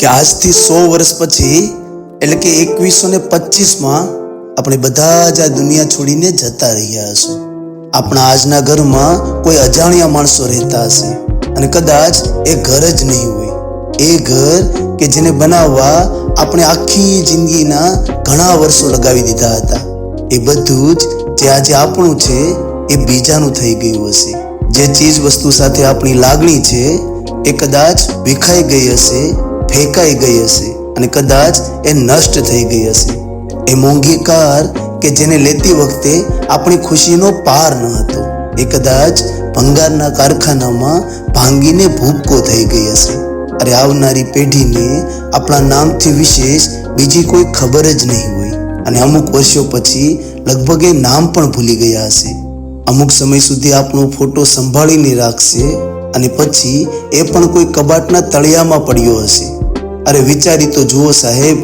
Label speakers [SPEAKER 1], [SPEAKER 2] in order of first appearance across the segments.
[SPEAKER 1] કે આજથી 100 વર્ષ પછી એટલે કે 2125માં આપણે બધા જ આ દુનિયા છોડીને જતા રહ્યા હશું. આપણા આજના ઘરમાં કોઈ અજાણ્યા માણસો રહેતા હશે અને કદાચ એ ઘર જ નહીં હોય. એ ઘર કે જેને બનાવવા આપણે આખી જિંદગીના ઘણા વર્ષો લગાવી દીધા હતા, એ બધું જ જે આજે આપણું છે એ બીજાનું થઈ ગયું હશે. જે ચીજ વસ્તુ સાથે આપણી લાગણી છે એ કદાચ વિખાઈ ગઈ હશે, ફેંકાઈ ગઈ હશે અને કદાચ એ નષ્ટ થઈ ગઈ હશે. એ મોંઘી કાર કે જેને લેતી વખતે આપણી ખુશીનો પાર ન હતો, એ કદાચ ભંગારના કારખાનામાં ભાંગીને ભૂક્કો થઈ ગઈ હશે. અરે આવનારી પેઢીને આપણા નામથી વિશેષ બીજી કોઈ ખબર જ નહીં હોય અને અમુક વર્ષો પછી લગભગ એ નામ પણ ભૂલી ગયા હશે. અમુક સમય સુધી આપણો ફોટો સંભાળીને રાખશે અને પછી એ પણ કોઈ કબાટના તળિયામાં પડ્યો હશે. અરે વિચારી તો જુઓ સાહેબ,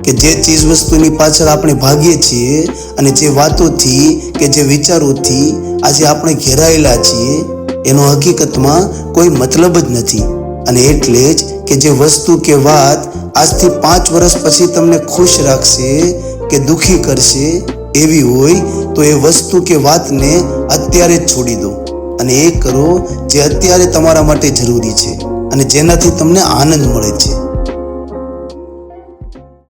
[SPEAKER 1] કે જે ચીજ વસ્તુની પાછળ આપણે ભાગીએ છીએ અને જે વાતોથી કે જે વિચારોથી આજે આપણે ઘેરાયેલા છીએ એનો હકીકતમાં કોઈ મતલબ જ નથી. અને એટલે જ કે જે વસ્તુ કે વાત આજથી 5 વર્ષ પછી તમને ખુશ રાખશે કે દુખી કરશે એવી હોય તો એ વસ્તુ કે વાતને અત્યારે જ છોડી દો અને એ કરો જે અત્યારે તમારા માટે જરૂરી છે અને જેનાથી તમને આનંદ મળે છે.